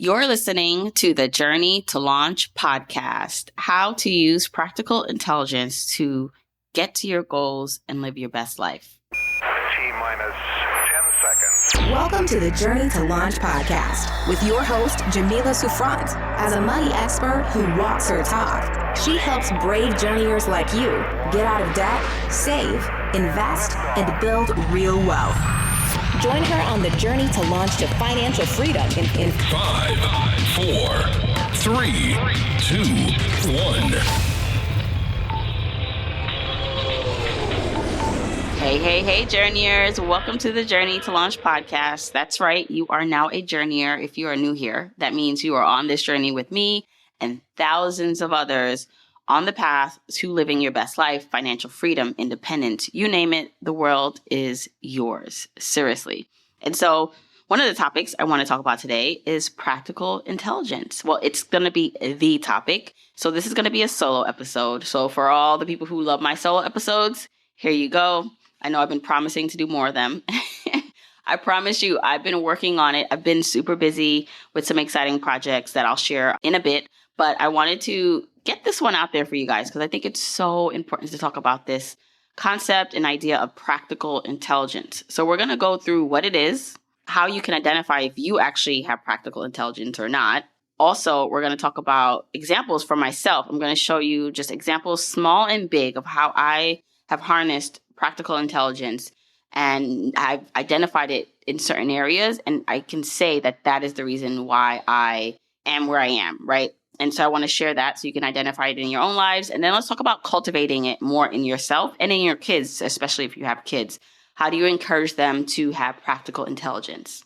You're listening to the Journey to Launch podcast, how to use practical intelligence to get to your goals and live your best life. T-minus 10 seconds. Welcome to the Journey to Launch podcast with your host, Jamila Souffrant. As a money expert who walks her talk, she helps brave journeyers like you get out of debt, save, invest, and build real wealth. Join her on the journey to launch to financial freedom in 5, 4, 3, 2, 1. Hey, journeyers. Welcome to the Journey to Launch podcast. That's right. You are now a journeyer. If you are new here, that means you are on this journey with me and thousands of others on the path to living your best life, financial freedom, independence, you name it, the world is yours. Seriously. And so one of the topics I want to talk about today is practical intelligence. Well, it's going to be the topic. So this is going to be a solo episode. So for all the people who love my solo episodes, here you go. I know I've been promising to do more of them. I promise you, I've been working on it. I've been super busy with some exciting projects that I'll share in a bit. But I wanted to get this one out there for you guys because I think it's so important to talk about this concept and idea of practical intelligence. So we're going to go through what it is, how you can identify if you actually have practical intelligence or not. Also, we're going to talk about examples for myself. I'm going to show you just examples, small and big, of how I have harnessed practical intelligence and I've identified it in certain areas. And I can say that that is the reason why I am where I am, right? And so I want to share that so you can identify it in your own lives. And then let's talk about cultivating it more in yourself and in your kids, especially if you have kids. How do you encourage them to have practical intelligence?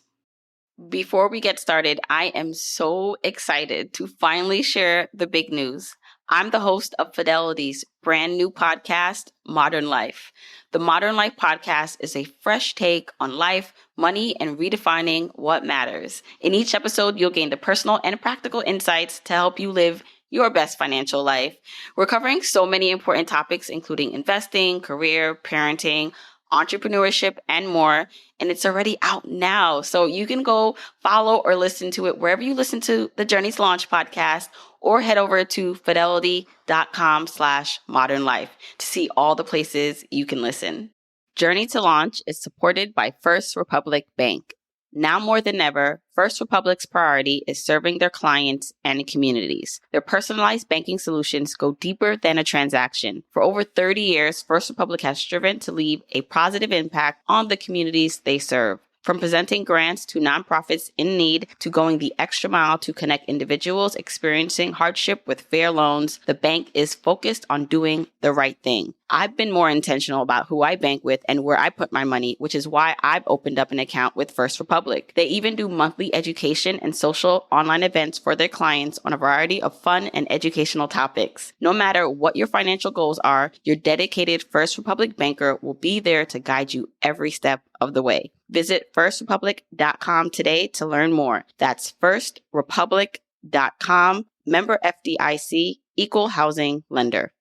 Before we get started, I am so excited to finally share the big news. I'm the host of Fidelity's brand new podcast, Modern Life. The Modern Life podcast is a fresh take on life, money, and redefining what matters. In each episode, you'll gain the personal and practical insights to help you live your best financial life. We're covering so many important topics, including investing, career, parenting, entrepreneurship, and more. And it's already out now. So you can go follow or listen to it wherever you listen to the Journey to Launch podcast, or head over to fidelity.com/modernlife to see all the places you can listen. Journey to Launch is supported by First Republic Bank. Now more than ever, First Republic's priority is serving their clients and communities. Their personalized banking solutions go deeper than a transaction. For over 30 years, First Republic has striven to leave a positive impact on the communities they serve. From presenting grants to nonprofits in need to going the extra mile to connect individuals experiencing hardship with fair loans, the bank is focused on doing the right thing. I've been more intentional about who I bank with and where I put my money, which is why I've opened up an account with First Republic. They even do monthly education and social online events for their clients on a variety of fun and educational topics. No matter what your financial goals are, your dedicated First Republic banker will be there to guide you every step of the way. Visit firstrepublic.com today to learn more. That's firstrepublic.com, member FDIC, equal housing lender.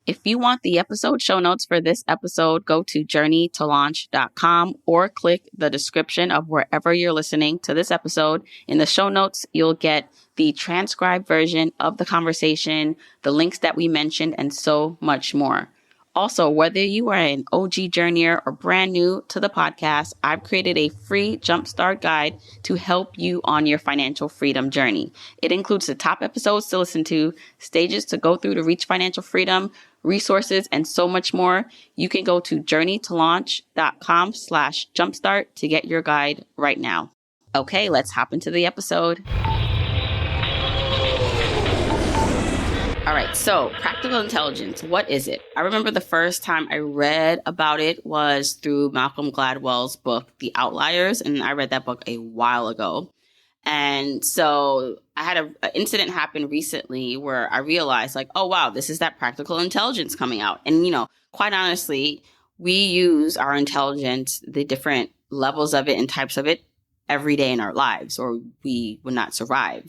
If you want the episode show notes for this episode, go to journeytolaunch.com or click the description of wherever you're listening to this episode. In the show notes, you'll get the transcribed version of the conversation, the links that we mentioned, and so much more. Also, whether you are an OG journeyer or brand new to the podcast, I've created a free jumpstart guide to help you on your financial freedom journey. It includes the top episodes to listen to, stages to go through to reach financial freedom, resources, and so much more. You can go to journeytolaunch.com/jumpstart to get your guide right now. Okay, let's hop into the episode. All right, so practical intelligence, what is it? I remember the first time I read about it was through Malcolm Gladwell's book, The Outliers, and I read that book a while ago. And so I had an incident happen recently where I realized like, oh, wow, this is that practical intelligence coming out. And, quite honestly, we use our intelligence, the different levels of it and types of it every day in our lives, or we would not survive.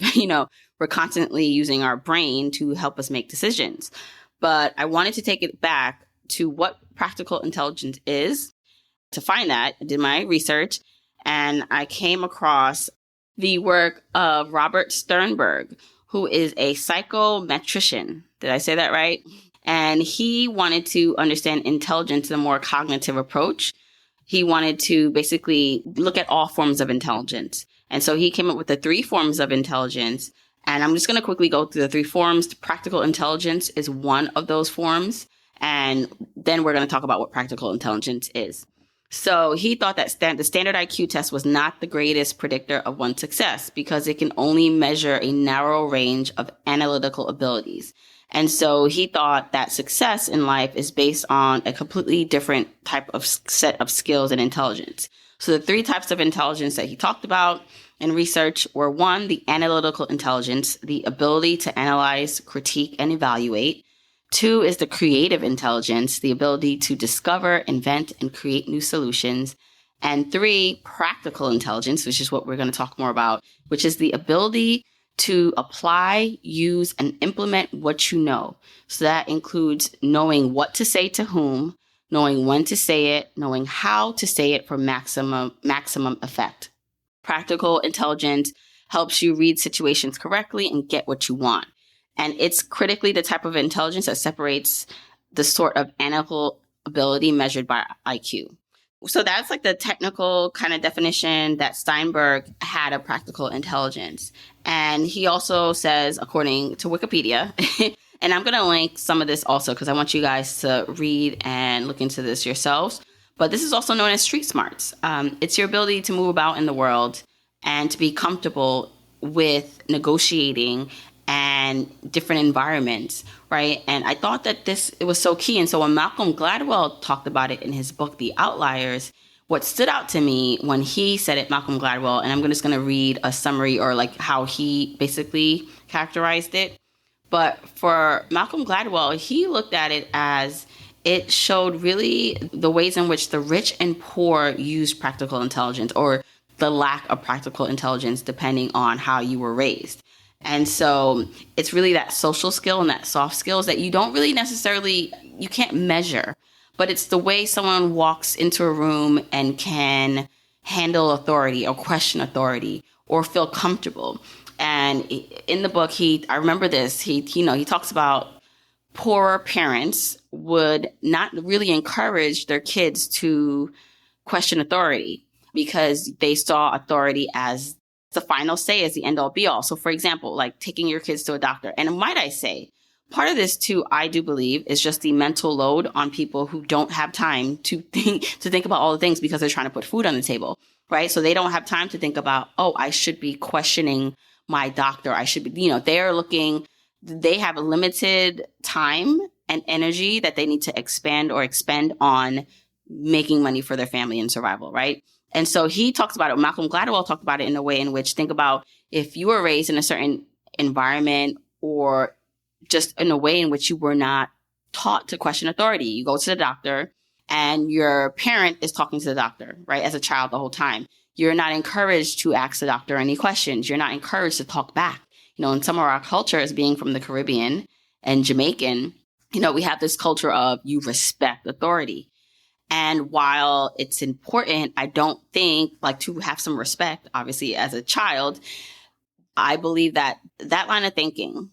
We're constantly using our brain to help us make decisions. But I wanted to take it back to what practical intelligence is. To find that, I did my research and I came across the work of Robert Sternberg, who is a psychometrician. Did I say that right? And he wanted to understand intelligence in a more cognitive approach. He wanted to basically look at all forms of intelligence. And so he came up with the 3 forms of intelligence. And I'm just going to quickly go through the 3 forms. Practical intelligence is one of those forms. And then we're going to talk about what practical intelligence is. So he thought that the standard IQ test was not the greatest predictor of one's success because it can only measure a narrow range of analytical abilities. And so he thought that success in life is based on a completely different type of set of skills and intelligence. So the 3 types of intelligence that he talked about in research were 1, the analytical intelligence, the ability to analyze, critique, and evaluate. 2 is the creative intelligence, the ability to discover, invent, and create new solutions. And 3, practical intelligence, which is what we're going to talk more about, which is the ability to apply, use, and implement what you know. So that includes knowing what to say to whom, knowing when to say it, knowing how to say it for maximum effect. Practical intelligence helps you read situations correctly and get what you want. And it's critically the type of intelligence that separates the sort of analytical ability measured by IQ. So that's like the technical kind of definition that Steinberg had of practical intelligence. And he also says, according to Wikipedia, and I'm going to link some of this also because I want you guys to read and look into this yourselves. But this is also known as street smarts. It's your ability to move about in the world and to be comfortable with negotiating and different environments, right? And I thought that it was so key. And so when Malcolm Gladwell talked about it in his book, The Outliers, what stood out to me when he said it, Malcolm Gladwell, and I'm just going to read a summary or like how he basically characterized it. But for Malcolm Gladwell, he looked at it as it showed really the ways in which the rich and poor use practical intelligence or the lack of practical intelligence depending on how you were raised. And so it's really that social skill and that soft skills that you don't really necessarily, you can't measure, but it's the way someone walks into a room and can handle authority or question authority or feel comfortable. And in the book, I remember this, he talks about poorer parents would not really encourage their kids to question authority because they saw authority as the final say, as the end all be all. So for example, like taking your kids to a doctor. And might I say, part of this too, I do believe, is just the mental load on people who don't have time to think about all the things because they're trying to put food on the table, right? So they don't have time to think about, oh, I should be questioning my doctor. I should be, they have a limited time and energy that they need to expend on making money for their family and survival, right? And so he talks about it. Malcolm Gladwell talked about it in a way in which, think about if you were raised in a certain environment or just in a way in which you were not taught to question authority. You go to the doctor and your parent is talking to the doctor, right? As a child the whole time. You're not encouraged to ask the doctor any questions. You're not encouraged to talk back. In some of our cultures, being from the Caribbean and Jamaican, we have this culture of you respect authority. And while it's important, I don't think to have some respect, obviously, as a child, I believe that line of thinking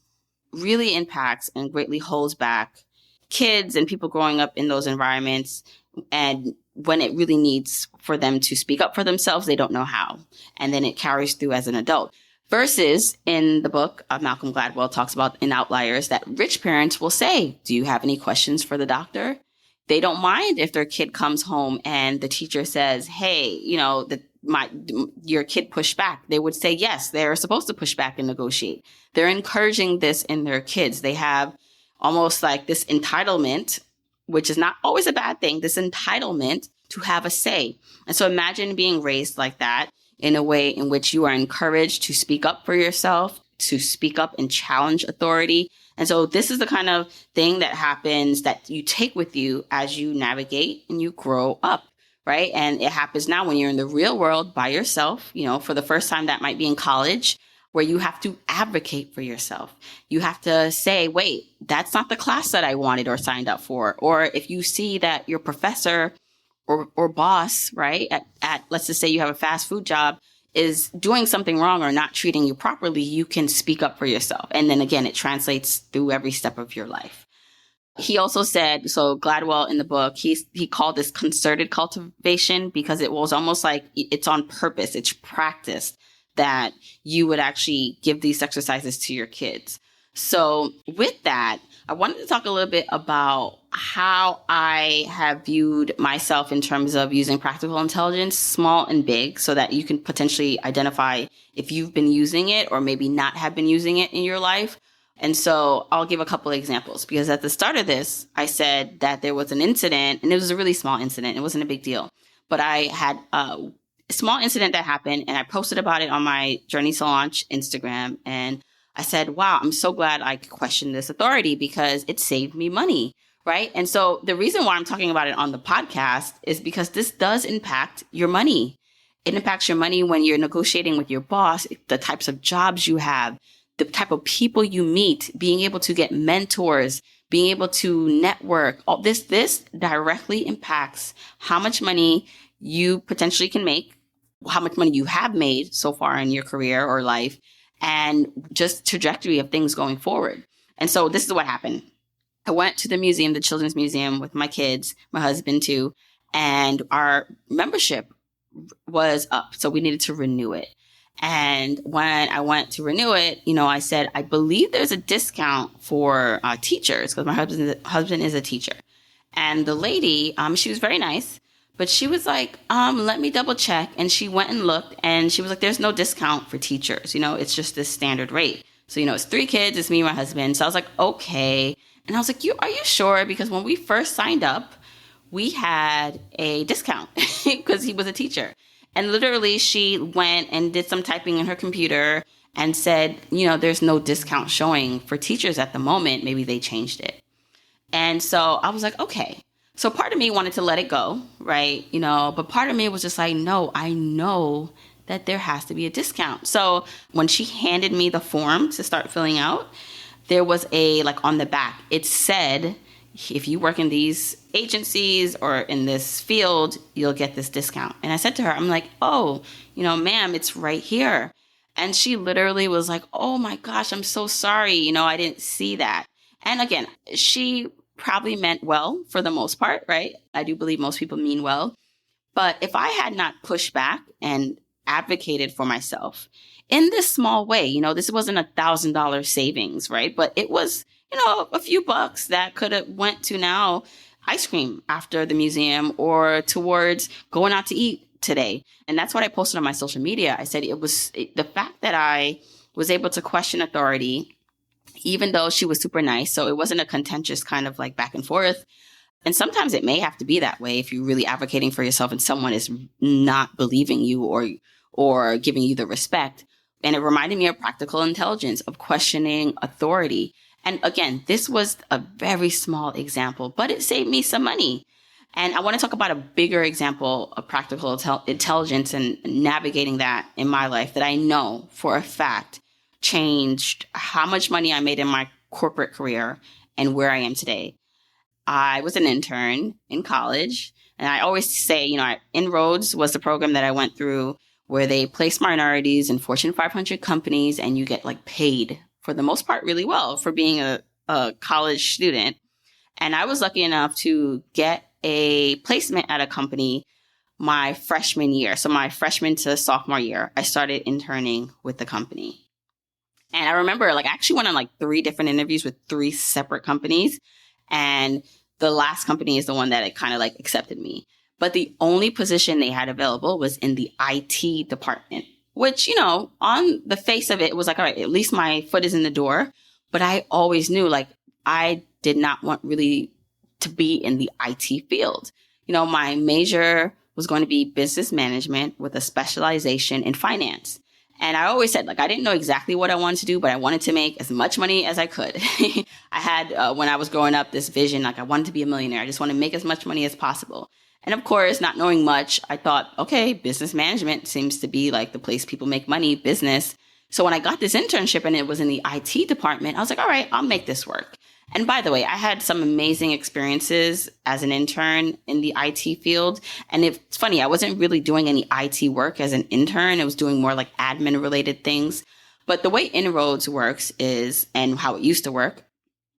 really impacts and greatly holds back kids and people growing up in those environments. And when it really needs for them to speak up for themselves, they don't know how. And then it carries through as an adult. Versus in the book, Malcolm Gladwell talks about in Outliers that rich parents will say, do you have any questions for the doctor? They don't mind if their kid comes home and the teacher says, hey, your kid pushed back. They would say, yes, they're supposed to push back and negotiate. They're encouraging this in their kids. They have almost like this entitlement, which is not always a bad thing, this entitlement to have a say. And so imagine being raised like that in a way in which you are encouraged to speak up for yourself, to speak up and challenge authority. And so this is the kind of thing that happens that you take with you as you navigate and you grow up, right? And it happens now when you're in the real world by yourself. For the first time, that might be in college, where you have to advocate for yourself. You have to say, wait, that's not the class that I wanted or signed up for. Or if you see that your professor or boss, right, at let's just say you have a fast food job, is doing something wrong or not treating you properly, you can speak up for yourself. And then again, it translates through every step of your life. He also said, so Gladwell in the book, he called this concerted cultivation because it was almost like it's on purpose. It's practiced that you would actually give these exercises to your kids. So with that, I wanted to talk a little bit about how I have viewed myself in terms of using practical intelligence, small and big, so that you can potentially identify if you've been using it or maybe not have been using it in your life. And so I'll give a couple of examples, because at the start of this, I said that there was an incident, and it was a really small incident. It wasn't a big deal, but I had a small incident that happened, and I posted about it on my Journey to Launch Instagram. And I said, wow, I'm so glad I questioned this authority because it saved me money, right? And so the reason why I'm talking about it on the podcast is because this does impact your money. It impacts your money when you're negotiating with your boss, the types of jobs you have, the type of people you meet, being able to get mentors, being able to network. All this directly impacts how much money you potentially can make, how much money you have made so far in your career or life, and just trajectory of things going forward. And so this is what happened. I went to the museum, the Children's Museum, with my kids, my husband too, and our membership was up. So we needed to renew it. And when I went to renew it, I said, I believe there's a discount for teachers, because my husband is a teacher. And the lady, she was very nice, but she was like, let me double check. And she went and looked, and she was like, there's no discount for teachers. It's just this standard rate. So, it's 3 kids, it's me and my husband. So I was like, okay. And I was like, are you sure? Because when we first signed up, we had a discount because he was a teacher. And literally, she went and did some typing in her computer and said, there's no discount showing for teachers at the moment. Maybe they changed it. And so I was like, okay. So part of me wanted to let it go, right? But part of me was just like, no, I know that there has to be a discount. So when she handed me the form to start filling out, there was on the back, it said, if you work in these agencies or in this field, you'll get this discount. And I said to her, I'm like, oh, ma'am, it's right here. And she literally was like, oh my gosh, I'm so sorry. I didn't see that. And again, she probably meant well for the most part, right? I do believe most people mean well. But if I had not pushed back and advocated for myself in this small way, this wasn't $1,000 savings, right? But it was, a few bucks that could have went to now ice cream after the museum or towards going out to eat today. And that's what I posted on my social media. I said the fact that I was able to question authority, even though she was super nice. So it wasn't a contentious kind of back and forth. And sometimes it may have to be that way if you're really advocating for yourself and someone is not believing you or giving you the respect. And it reminded me of practical intelligence, of questioning authority. And again, this was a very small example, but it saved me some money. And I want to talk about a bigger example of practical intelligence and navigating that in my life that I know for a fact changed how much money I made in my corporate career and where I am today. I was an intern in college, and I always say, Inroads was the program that I went through where they place minorities in Fortune 500 companies, and you get paid for the most part really well for being a college student. And I was lucky enough to get a placement at a company my freshman year. So my freshman to sophomore year, I started interning with the company. And I remember I actually went on 3 different interviews with 3 separate companies. And the last company is the one that it kind of accepted me. But the only position they had available was in the IT department, which, on the face of it, was all right, at least my foot is in the door. But I always knew I did not want really to be in the IT field. My major was going to be business management with a specialization in finance. And I always said, I didn't know exactly what I wanted to do, but I wanted to make as much money as I could. I had, when I was growing up, this vision, I wanted to be a millionaire. I just want to make as much money as possible. And of course, not knowing much, I thought, okay, business management seems to be the place people make money, business. So when I got this internship and it was in the IT department, I was like, all right, I'll make this work. And by the way, I had some amazing experiences as an intern in the IT field. And it's funny, I wasn't really doing any IT work as an intern. I was doing more like admin related things. But the way Inroads works is, and how it used to work,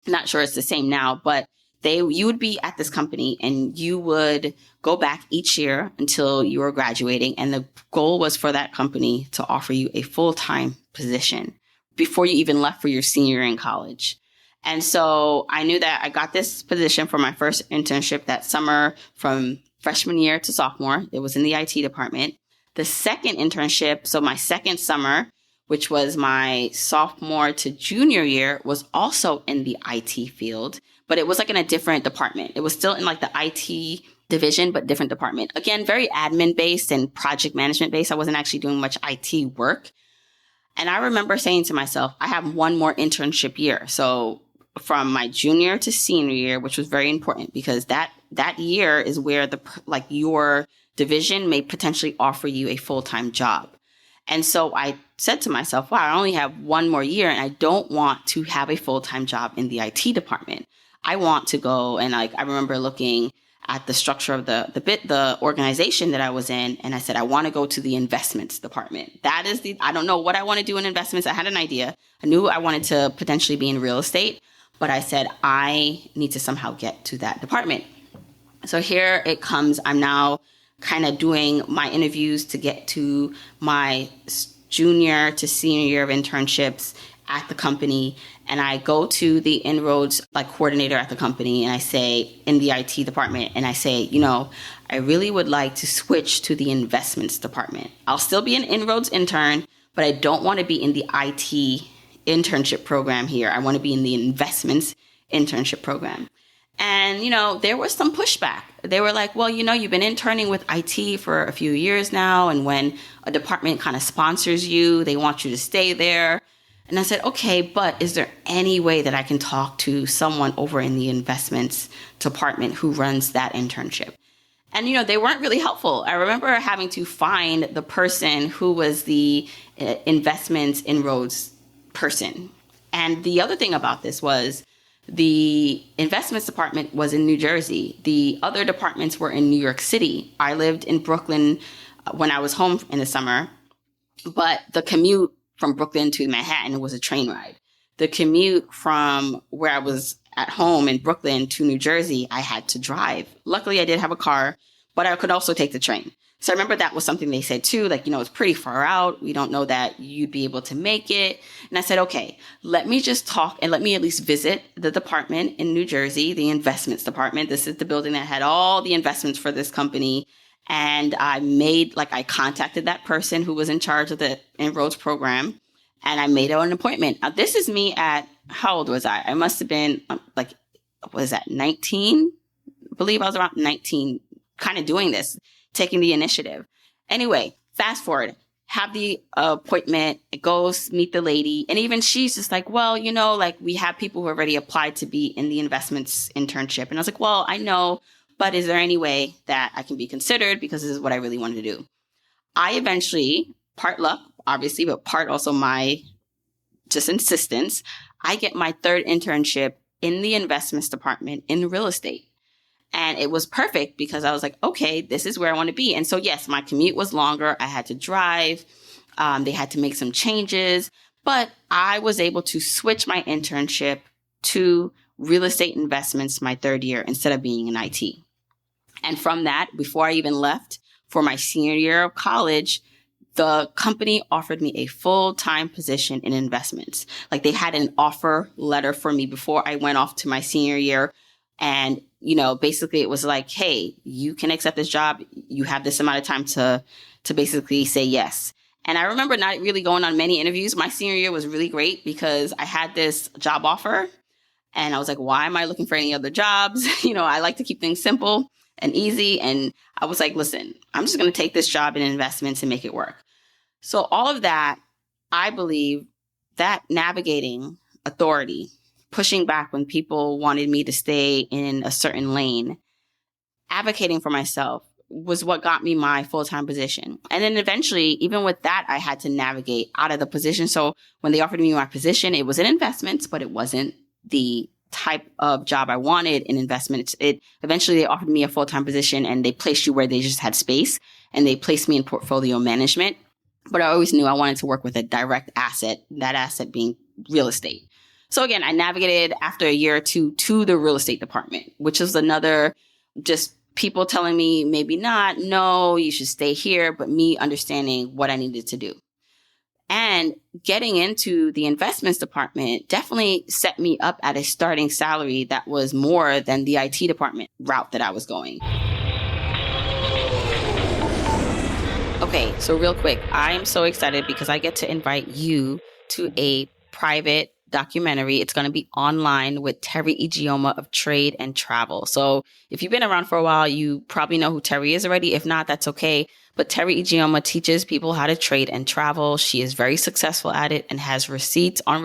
not sure it's the same now, but you would be at this company and you would go back each year until you were graduating. And the goal was for that company to offer you a full-time position before you even left for your senior year in college. And so I knew that I got this position for my first internship that summer from freshman year to sophomore. It was in the IT department. The second internship, so my second summer, which was my sophomore to junior year, was also in the IT field, but it was like in a different department. It was still in like the IT division, but different department. Again, very admin based and project management based. I wasn't actually doing much IT work. And I remember saying to myself, I have one more internship year. So from my junior to senior year, which was very important because that year is where your division may potentially offer you a full-time job. And so I said to myself, wow, I only have one more year and I don't want to have a full-time job in the IT department. I want to go and I remember looking at the structure of the organization that I was in. And I said, I want to go to the investments department. I don't know what I want to do in investments. I had an idea. I knew I wanted to potentially be in real estate, but I said, I need to somehow get to that department. So here it comes. I'm now kind of doing my interviews to get to my junior to senior year of internships at the company. And I go to the Inroads coordinator at the company and I say, in the IT department, and I say, I really would like to switch to the investments department. I'll still be an Inroads intern, but I don't want to be in the IT internship program here. I want to be in the investments internship program. And, there was some pushback. They were like, well, you've been interning with IT for a few years now. And when a department kind of sponsors you, they want you to stay there. And I said, okay, but is there any way that I can talk to someone over in the investments department who runs that internship? And, they weren't really helpful. I remember having to find the person who was the investments Inroads person. And the other thing about this was the investments department was in New Jersey. The other departments were in New York City. I lived in Brooklyn when I was home in the summer, but the commute from Brooklyn to Manhattan was a train ride. The commute from where I was at home in Brooklyn to New Jersey, I had to drive. Luckily, I did have a car, but I could also take the train. So I remember that was something they said too, it's pretty far out. We don't know that you'd be able to make it. And I said, okay, let me just talk and let me at least visit the department in New Jersey, the investments department. This is the building that had all the investments for this company. And I contacted that person who was in charge of the Inroads program and I made an appointment. Now, this is me how old was I? I must have been 19? I believe I was around 19, kind of doing this, taking the initiative. Anyway, fast forward, have the appointment, goes meet the lady. And even she's just like, well, we have people who already applied to be in the investments internship. And I was like, well, I know, but is there any way that I can be considered? Because this is what I really wanted to do. I eventually, part luck, obviously, but part also my just insistence, I get my third internship in the investments department in real estate. And it was perfect because I was like, okay, this is where I want to be. And so, yes, my commute was longer. I had to drive. They had to make some changes, but I was able to switch my internship to real estate investments my third year instead of being in IT. And from that, before I even left for my senior year of college, the company offered me a full-time position in investments. They had an offer letter for me before I went off to my senior year. And, basically it was like, hey, you can accept this job. You have this amount of time to basically say yes. And I remember not really going on many interviews. My senior year was really great because I had this job offer and I was like, why am I looking for any other jobs? I like to keep things simple and easy. And I was like, listen, I'm just going to take this job in investments and make it work. So all of that, I believe that navigating authority, pushing back when people wanted me to stay in a certain lane, advocating for myself was what got me my full-time position. And then eventually, even with that, I had to navigate out of the position. So when they offered me my position, it was in investments, but it wasn't the type of job I wanted in investments. It eventually they offered me a full-time position and they placed you where they just had space and they placed me in portfolio management. But I always knew I wanted to work with a direct asset, that asset being real estate. So again, I navigated after a year or two to the real estate department, which is another just people telling me maybe not, no, you should stay here, but me understanding what I needed to do. And getting into the investments department definitely set me up at a starting salary that was more than the IT department route that I was going. Okay, so real quick, I am so excited because I get to invite you to a private documentary. It's going to be online with Terry Ijeoma of Trade and Travel. So if you've been around for a while, you probably know who Terry is already. If not, that's okay. But Terry Ijeoma teaches people how to trade and travel. She is very successful at it and has receipts on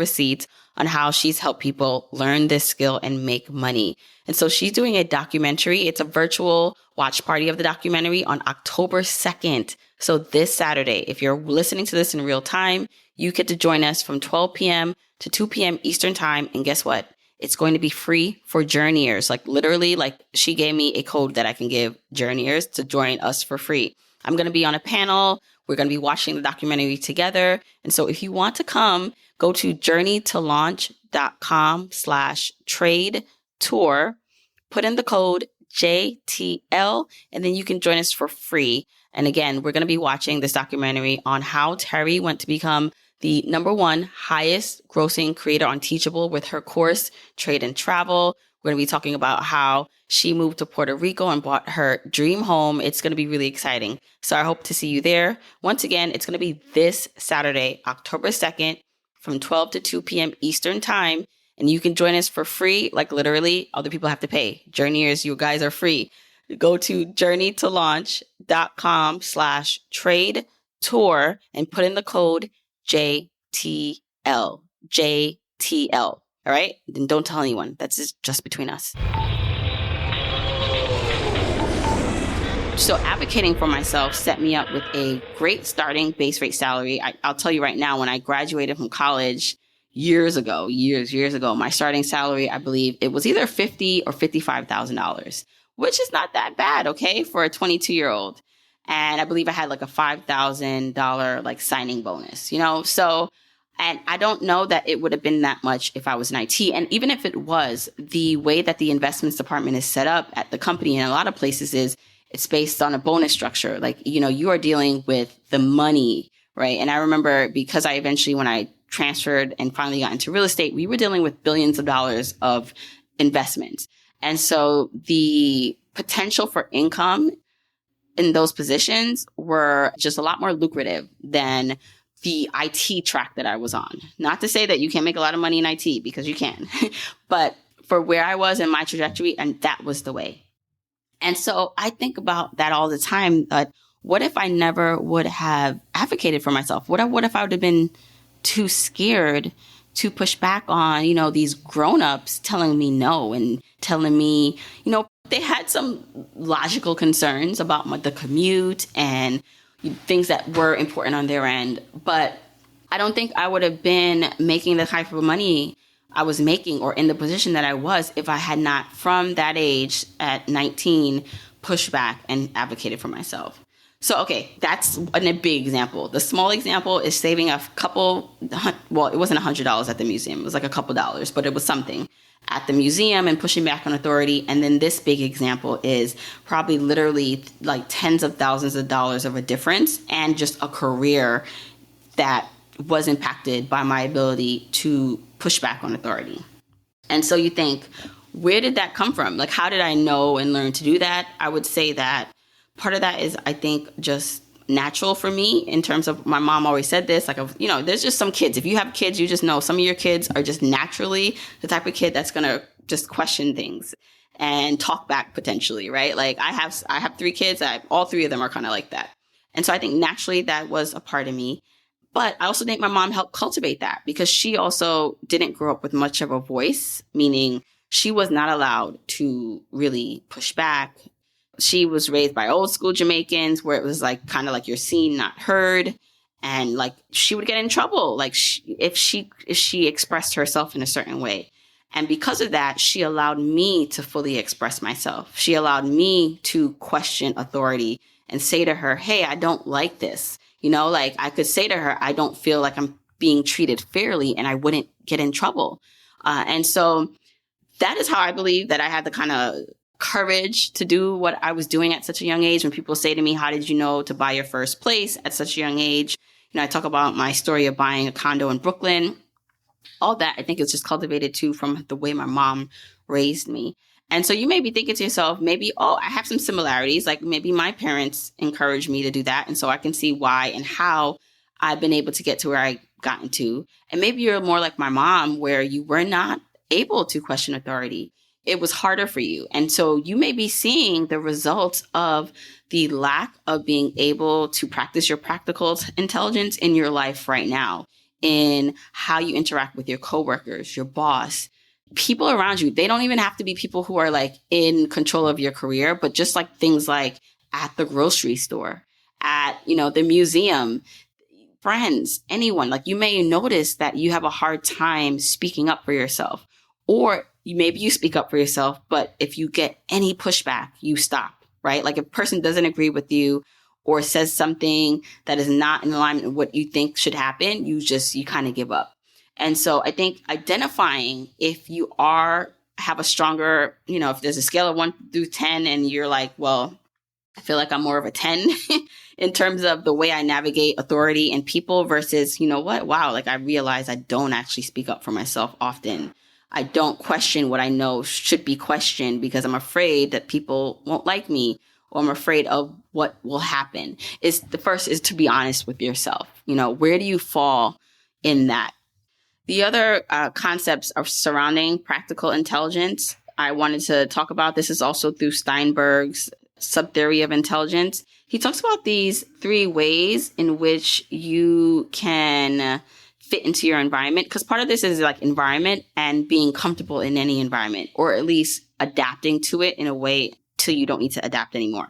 how she's helped people learn this skill and make money. And so she's doing a documentary. It's a virtual watch party of the documentary on October 2nd. So this Saturday, if you're listening to this in real time, you get to join us from 12 p.m. to 2 p.m. Eastern time. And guess what? It's going to be free for journeyers. Like literally, like she gave me a code that I can give journeyers to join us for free. I'm going to be on a panel. We're going to be watching the documentary together. And so if you want to come, go to journeytolaunch.com/trade tour, put in the code JTL, and then you can join us for free. And again, we're going to be watching this documentary on how Terry went to become the #1 highest grossing creator on Teachable with her course, Trade and Travel. We're going to be talking about how she moved to Puerto Rico and bought her dream home. It's going to be really exciting. So I hope to see you there. Once again, it's going to be this Saturday, October 2nd, from 12 to 2 p.m. Eastern time. And you can join us for free. Like literally, other people have to pay. Journeyers, you guys are free. Go to journeytolaunch.com/trade tour and put in the code JTL. JTL. All right? Then don't tell anyone. That's just between us. So advocating for myself set me up with a great starting base rate salary. I'll tell you right now, when I graduated from college years ago, my starting salary, I believe it was either $50,000 or $55,000, which is not that bad, okay, for a 22-year-old. And I believe I had like a $5,000 like signing bonus, So, and I don't know that it would have been that much if I was in IT. And even if it was, the way that the investments department is set up at the company in a lot of places is it's based on a bonus structure. Like, you are dealing with the money, right? And I remember because I eventually, when I transferred and finally got into real estate, we were dealing with billions of dollars of investments. And so the potential for income in those positions were just a lot more lucrative than the IT track that I was on. Not to say that you can't make a lot of money in IT, because you can, but for where I was in my trajectory, and that was the way. And so I think about that all the time. What if I never would have advocated for myself? What if I would have been too scared to push back on, these grown-ups telling me no and telling me, they had some logical concerns about the commute and things that were important on their end. But I don't think I would have been making the type of money I was making or in the position that I was if I had not, from that age at 19, pushed back and advocated for myself. So, okay, that's a big example. The small example is saving a couple, well, it wasn't $100 at the museum. It was like a couple dollars, but it was something at the museum and pushing back on authority. And then this big example is probably literally like tens of thousands of dollars of a difference and just a career that was impacted by my ability to push back on authority. And so you think, where did that come from? Like, how did I know and learn to do that? I would say that part of that is, I think, just natural for me in terms of, my mom always said this, like, there's just some kids. If you have kids, you just know some of your kids are just naturally the type of kid that's going to just question things and talk back potentially, right? Like I have 3 kids. All 3 of them are kind of like that. And so I think naturally that was a part of me. But I also think my mom helped cultivate that, because she also didn't grow up with much of a voice, meaning she was not allowed to really push back. She was raised by old school Jamaicans where it was like kind of like you're seen, not heard. And like she would get in trouble like if she expressed herself in a certain way. And because of that, she allowed me to fully express myself. She allowed me to question authority and say to her, hey, I don't like this. Like I could say to her, I don't feel like I'm being treated fairly, and I wouldn't get in trouble. And so that is how I believe that I had the kind of courage to do what I was doing at such a young age. When people say to me, how did you know to buy your first place at such a young age? I talk about my story of buying a condo in Brooklyn. All that I think is just cultivated too from the way my mom raised me. And so you may be thinking to yourself, maybe, I have some similarities. Like maybe my parents encouraged me to do that. And so I can see why and how I've been able to get to where I gotten to. And maybe you're more like my mom, where you were not able to question authority. It was harder for you. And so you may be seeing the results of the lack of being able to practice your practical intelligence in your life right now, in how you interact with your coworkers, your boss, people around you. They don't even have to be people who are like in control of your career, but just like things like at the grocery store, at, the museum, friends, anyone. Like you may notice that you have a hard time speaking up for yourself, or maybe you speak up for yourself, but if you get any pushback, you stop, right? Like if a person doesn't agree with you or says something that is not in alignment with what you think should happen, you kind of give up. And so I think identifying if you have a stronger, if there's a scale of 1 through 10 and you're like, well, I feel like I'm more of a 10 in terms of the way I navigate authority and people versus, wow, like I realize I don't actually speak up for myself often. I don't question what I know should be questioned because I'm afraid that people won't like me, or I'm afraid of what will happen. The first is to be honest with yourself. Where do you fall in that? The other concepts are surrounding practical intelligence I wanted to talk about. This is also through Steinberg's subtheory of intelligence. He talks about these 3 ways in which you can fit into your environment, because part of this is like environment and being comfortable in any environment, or at least adapting to it in a way till you don't need to adapt anymore.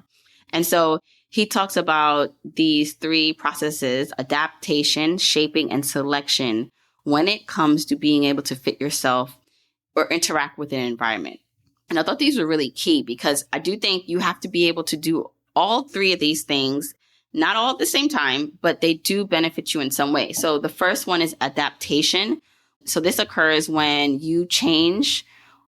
And so he talks about these 3 processes: adaptation, shaping, and selection, when it comes to being able to fit yourself or interact with an environment. And I thought these were really key because I do think you have to be able to do all 3 of these things, not all at the same time, but they do benefit you in some way. So the first one is adaptation. So this occurs when you change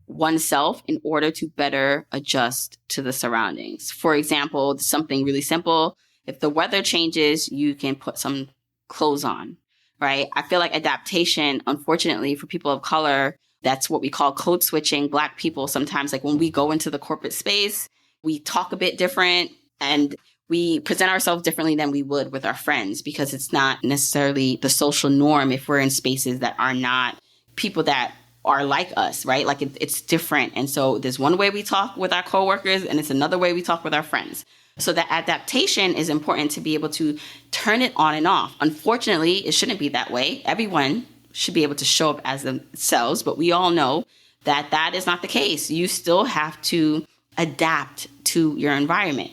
oneself in order to better adjust to the surroundings. For example, something really simple. If the weather changes, you can put some clothes on, right? I feel like adaptation, unfortunately, for people of color, that's what we call code switching. Black people, sometimes like when we go into the corporate space, we talk a bit different and we present ourselves differently than we would with our friends, because it's not necessarily the social norm if we're in spaces that are not people that are like us, right? Like it's different. And so there's one way we talk with our coworkers and it's another way we talk with our friends. So that adaptation is important to be able to turn it on and off. Unfortunately, it shouldn't be that way. Everyone should be able to show up as themselves, but we all know that that is not the case. You still have to adapt to your environment.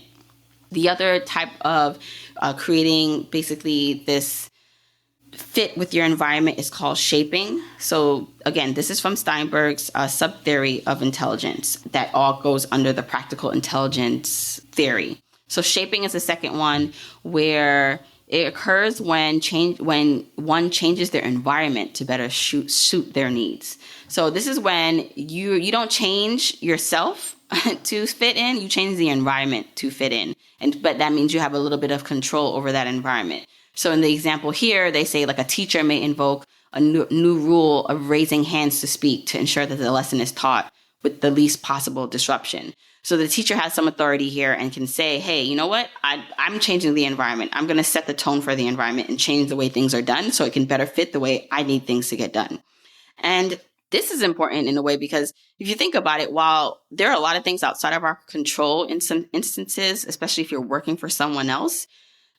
The other type of creating basically this fit with your environment is called shaping. So again, this is from Steinberg's subtheory of intelligence that all goes under the practical intelligence theory. So shaping is the second one, where it occurs when one changes their environment to better suit their needs. So this is when you don't change yourself to fit in, you change the environment to fit in. But that means you have a little bit of control over that environment. So in the example here, they say like a teacher may invoke a new rule of raising hands to speak to ensure that the lesson is taught with the least possible disruption. So the teacher has some authority here and can say, hey, you know what? I'm changing the environment. I'm going to set the tone for the environment and change the way things are done so it can better fit the way I need things to get done. And this is important in a way because if you think about it, while there are a lot of things outside of our control in some instances, especially if you're working for someone else,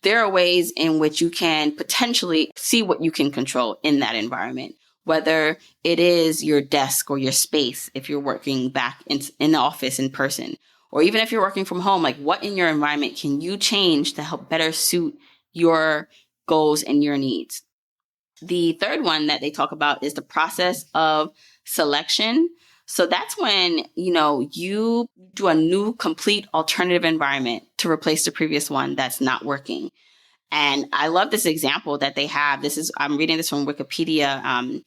there are ways in which you can potentially see what you can control in that environment, whether it is your desk or your space if you're working back in the office in person, or even if you're working from home, like what in your environment can you change to help better suit your goals and your needs? The third one that they talk about is the process of selection. So that's when, you do a new, complete alternative environment to replace the previous one that's not working. And I love this example that they have. I'm reading this from Wikipedia.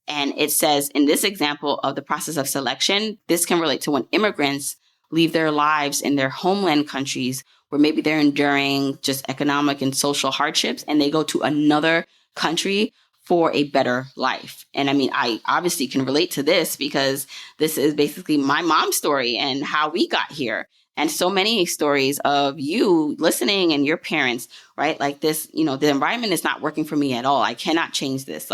And it says, in this example of the process of selection, this can relate to when immigrants leave their lives in their homeland countries where maybe they're enduring just economic and social hardships, and they go to another country for a better life. And I mean, I obviously can relate to this because this is basically my mom's story and how we got here. And so many stories of you listening and your parents, right? Like this, the environment is not working for me at all. I cannot change this.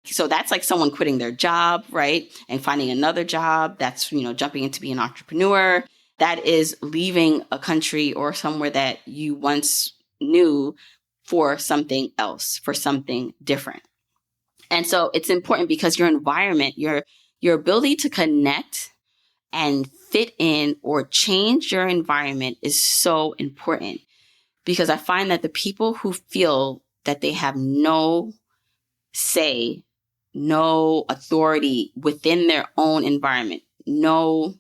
So that's like someone quitting their job, right? And finding another job. That's, jumping into being an entrepreneur. That is leaving a country or somewhere that you once knew for something else, for something different. And so it's important because your environment, your ability to connect and fit in or change your environment is so important, because I find that the people who feel that they have no say, no authority within their own environment, no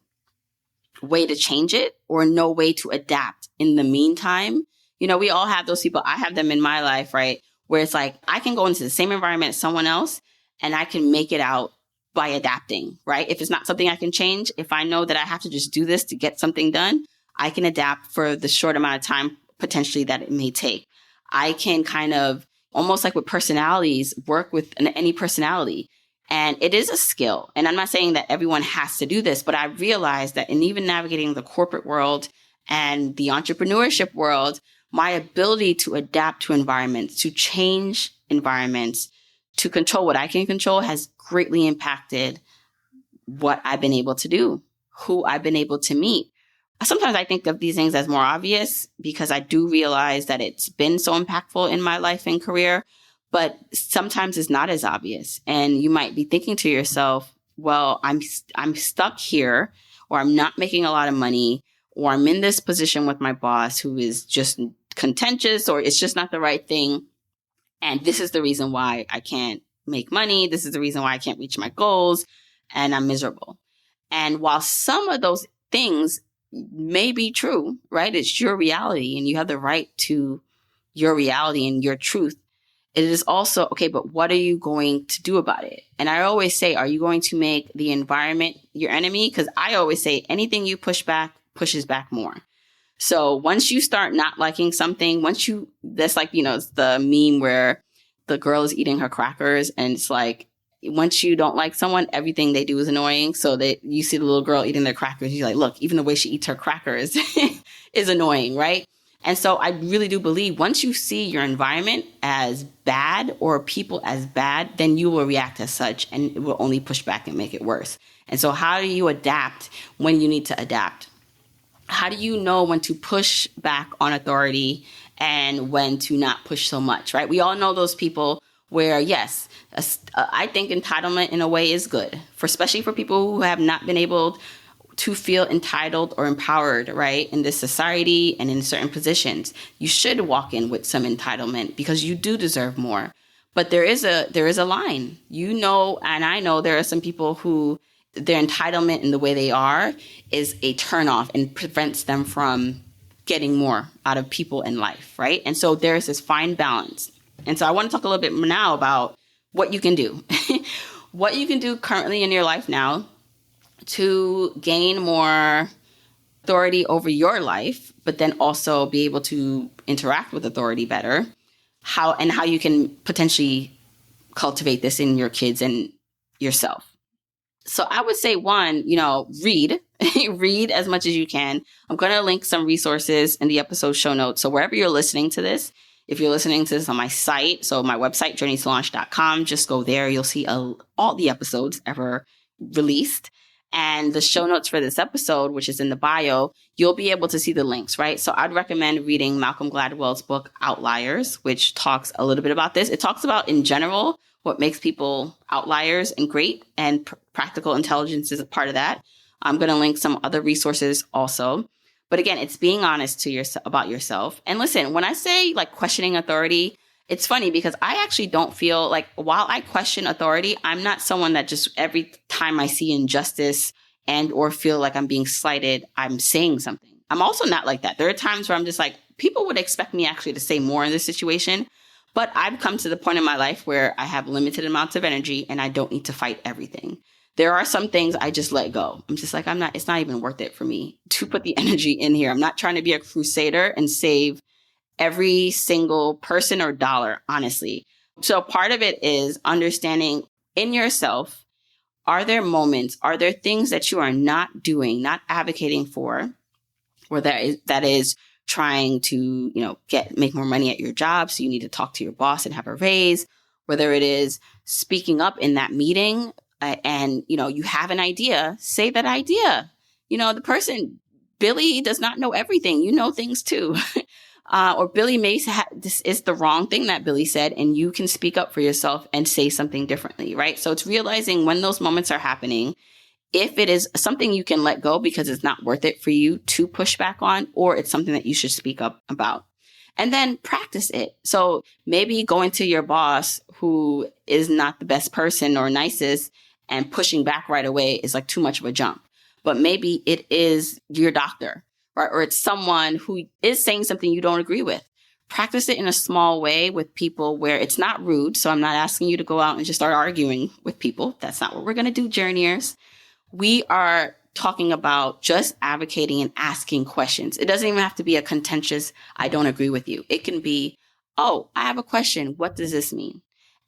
way to change it or no way to adapt in the meantime. We all have those people. I have them in my life, right? Where it's like, I can go into the same environment as someone else and I can make it out by adapting, right? If it's not something I can change, if I know that I have to just do this to get something done, I can adapt for the short amount of time potentially that it may take. I can kind of, almost like with personalities, work with any personality. And it is a skill. And I'm not saying that everyone has to do this, but I realized that in even navigating the corporate world and the entrepreneurship world, my ability to adapt to environments, to change environments, to control what I can control has greatly impacted what I've been able to do, who I've been able to meet. Sometimes I think of these things as more obvious because I do realize that it's been so impactful in my life and career, but sometimes it's not as obvious. And you might be thinking to yourself, well, I'm stuck here, or I'm not making a lot of money, or I'm in this position with my boss who is just contentious, or it's just not the right thing. And this is the reason why I can't make money. This is the reason why I can't reach my goals, and I'm miserable. And while some of those things may be true, right? It's your reality and you have the right to your reality and your truth. It is also, okay, but what are you going to do about it? And I always say, are you going to make the environment your enemy? Because I always say anything you push back pushes back more. So once you start not liking something, that's like, it's the meme where the girl is eating her crackers and it's like, once you don't like someone, everything they do is annoying. So that you see the little girl eating their crackers, you're like, look, even the way she eats her crackers is annoying, right? And so I really do believe once you see your environment as bad or people as bad, then you will react as such and it will only push back and make it worse. And so how do you adapt when you need to adapt? How do you know when to push back on authority and when to not push so much, right? We all know those people where, yes, I think entitlement in a way is good, especially for people who have not been able to feel entitled or empowered, right, in this society and in certain positions. You should walk in with some entitlement because you do deserve more. But there is a line, and I know there are some people who their entitlement in the way they are is a turnoff and prevents them from getting more out of people in life, right? And so there's this fine balance. And so I want to talk a little bit now about what you can do. What you can do currently in your life now to gain more authority over your life, but then also be able to interact with authority better. How you can potentially cultivate this in your kids and yourself. So I would say one, read. Read as much as you can. I'm going to link some resources in the episode show notes. So wherever you're listening to this, if you're listening to this on my site, so my website, journeytolaunch.com, just go there. You'll see all the episodes ever released. And the show notes for this episode, which is in the bio, you'll be able to see the links, right? So I'd recommend reading Malcolm Gladwell's book, Outliers, which talks a little bit about this. It talks about, in general, what makes people outliers and great, and practical intelligence is a part of that. I'm going to link some other resources also. But again, it's being honest to yourself about yourself. And listen, when I say like questioning authority, It's funny because I actually don't feel like, while I question authority, I'm not someone that just every time I see injustice and or feel like I'm being slighted, I'm saying something. I'm also not like that. There are times where I'm just like, people would expect me actually to say more in this situation. But I've come to the point in my life where I have limited amounts of energy and I don't need to fight everything. There are some things I just let go. I'm just like, it's not even worth it for me to put the energy in here. I'm not trying to be a crusader and save every single person or dollar, honestly. So part of it is understanding in yourself, are there moments, are there things that you are not doing, not advocating for, or that is trying to, make more money at your job. So you need to talk to your boss and have a raise, whether it is speaking up in that meeting and, you have an idea, say that idea. Billy does not know everything. You know things too. Or Billy may this is the wrong thing that Billy said, and you can speak up for yourself and say something differently, right? So it's realizing when those moments are happening, if it is something you can let go because it's not worth it for you to push back on, or it's something that you should speak up about. And then practice it. So maybe going to your boss who is not the best person or nicest and pushing back right away is like too much of a jump. But maybe it is your doctor, right? Or it's someone who is saying something you don't agree with. Practice it in a small way with people where it's not rude. So I'm not asking you to go out and just start arguing with people. That's not what we're going to do, journeyers. We are talking about just advocating and asking questions. It doesn't even have to be a contentious, I don't agree with you. It can be, oh, I have a question. What does this mean?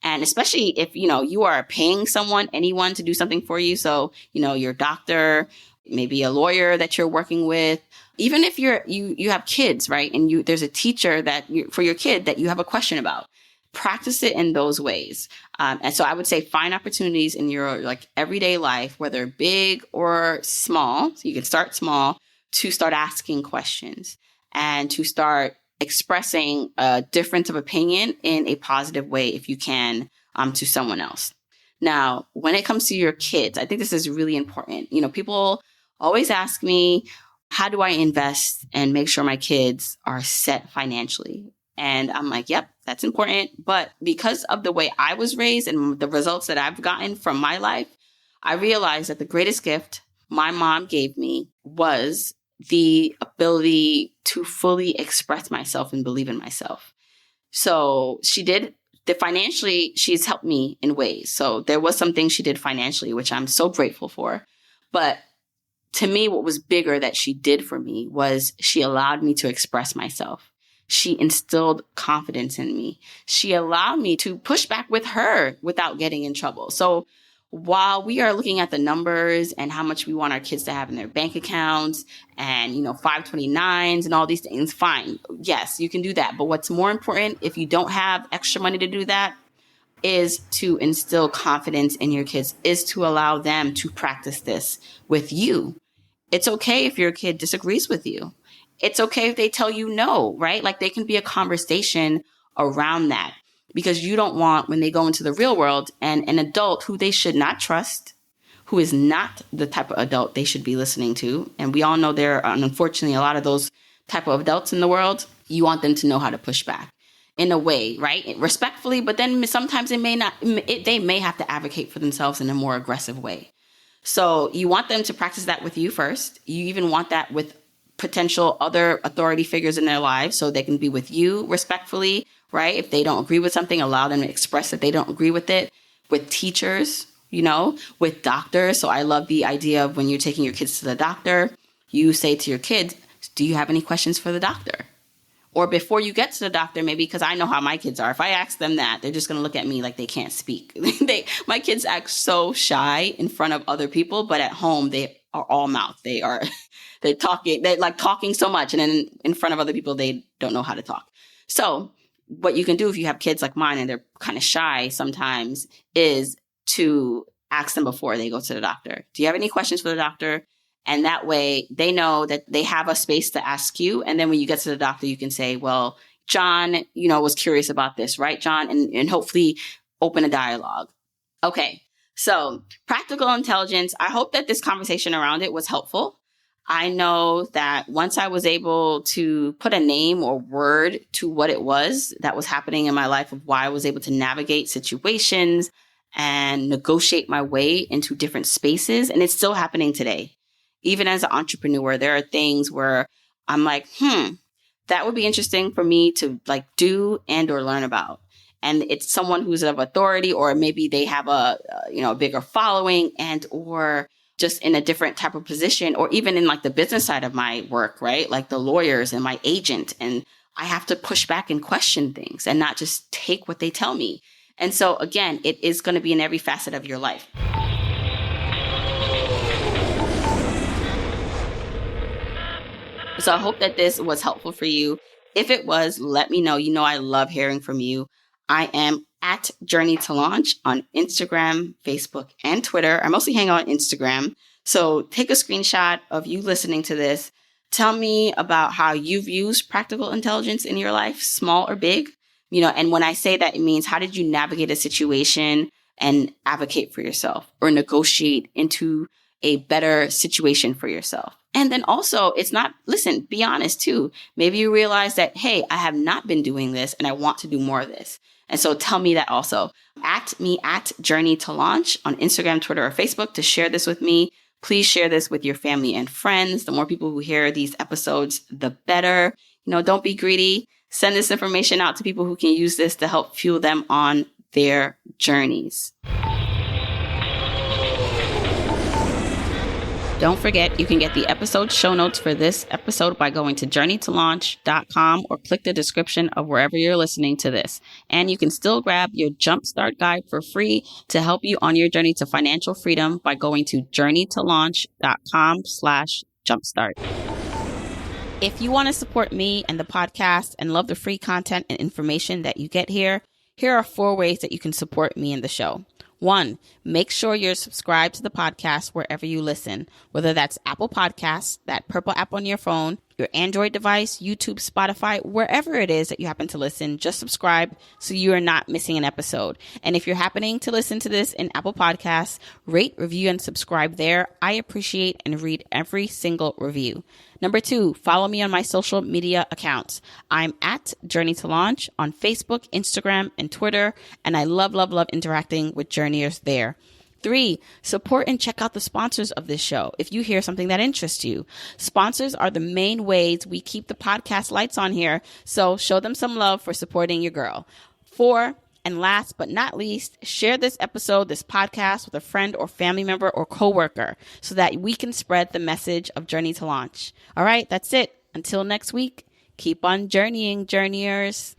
And especially if, you are paying anyone to do something for you. So, your doctor, maybe a lawyer that you're working with, even if you have kids, right? And there's a teacher for your kid that you have a question about. Practice it in those ways. And so I would say find opportunities in your everyday life, whether big or small. So you can start small to start asking questions and to start expressing a difference of opinion in a positive way if you can to someone else. Now, when it comes to your kids, I think this is really important. People always ask me, how do I invest and make sure my kids are set financially? And I'm like, yep, that's important. But because of the way I was raised and the results that I've gotten from my life, I realized that the greatest gift my mom gave me was the ability to fully express myself and believe in myself. So she did financially, she's helped me in ways. So there was some things she did financially, which I'm so grateful for. But to me, what was bigger that she did for me was she allowed me to express myself. She instilled confidence in me. She allowed me to push back with her without getting in trouble. So while we are looking at the numbers and how much we want our kids to have in their bank accounts and, 529s and all these things, fine. Yes, you can do that. But what's more important, if you don't have extra money to do that, is to instill confidence in your kids, is to allow them to practice this with you. It's okay if your kid disagrees with you. It's okay if they tell you no, right? Like, there can be a conversation around that, because you don't want, when they go into the real world, and an adult who they should not trust, who is not the type of adult they should be listening to. And we all know there are, unfortunately, a lot of those type of adults in the world. You want them to know how to push back in a way, right? Respectfully, but then sometimes they may have to advocate for themselves in a more aggressive way. So you want them to practice that with you first. You even want that with potential other authority figures in their lives, so they can be with you respectfully, right? If they don't agree with something, allow them to express that they don't agree with it. With teachers, with doctors. So I love the idea of when you're taking your kids to the doctor, you say to your kids, do you have any questions for the doctor? Or before you get to the doctor, maybe, because I know how my kids are. If I ask them that, they're just going to look at me like they can't speak. My kids act so shy in front of other people, but at home they are all mouth. They're like talking so much, and then in front of other people they don't know how to talk. So what you can do if you have kids like mine and they're kind of shy sometimes is to ask them before they go to the doctor. Do you have any questions for the doctor? And that way they know that they have a space to ask you. And then when you get to the doctor, you can say, well, John, was curious about this, right, John? And hopefully open a dialogue. Okay. So practical intelligence. I hope that this conversation around it was helpful. I know that once I was able to put a name or word to what it was that was happening in my life, of why I was able to navigate situations and negotiate my way into different spaces. And it's still happening today. Even as an entrepreneur, there are things where I'm like, that would be interesting for me to like do and or learn about. And it's someone who's of authority, or maybe they have a bigger following, and or just in a different type of position, or even in like the business side of my work, right? Like the lawyers and my agent. And I have to push back and question things and not just take what they tell me. And so again, it is going to be in every facet of your life. So I hope that this was helpful for you. If it was, let me know. You know, I love hearing from you. I am at Journey to Launch on Instagram, Facebook, and Twitter. I mostly hang out on Instagram. So take a screenshot of you listening to this. Tell me about how you've used practical intelligence in your life, small or big. And when I say that, it means how did you navigate a situation and advocate for yourself or negotiate into a better situation for yourself. And then also, be honest too. Maybe you realize that, hey, I have not been doing this and I want to do more of this. And so tell me that also. At me at Journey to Launch on Instagram, Twitter, or Facebook to share this with me. Please share this with your family and friends. The more people who hear these episodes, the better. Don't be greedy. Send this information out to people who can use this to help fuel them on their journeys. Don't forget, you can get the episode show notes for this episode by going to journeytolaunch.com or click the description of wherever you're listening to this. And you can still grab your Jumpstart Guide for free to help you on your journey to financial freedom by going to journeytolaunch.com/jumpstart. If you want to support me and the podcast and love the free content and information that you get here are 4 ways that you can support me and the show. 1, make sure you're subscribed to the podcast wherever you listen, whether that's Apple Podcasts, that purple app on your phone, your Android device, YouTube, Spotify, wherever it is that you happen to listen, just subscribe so you are not missing an episode. And if you're happening to listen to this in Apple Podcasts, rate, review, and subscribe there. I appreciate and read every single review. Number 2, follow me on my social media accounts. I'm at Journey to Launch on Facebook, Instagram, and Twitter, and I love, love, love interacting with journeyers there. 3, support and check out the sponsors of this show if you hear something that interests you. Sponsors are the main ways we keep the podcast lights on here, so show them some love for supporting your girl. 4, and last but not least, share this episode, this podcast with a friend or family member or coworker so that we can spread the message of Journey to Launch. All right, that's it. Until next week, keep on journeying, journeyers.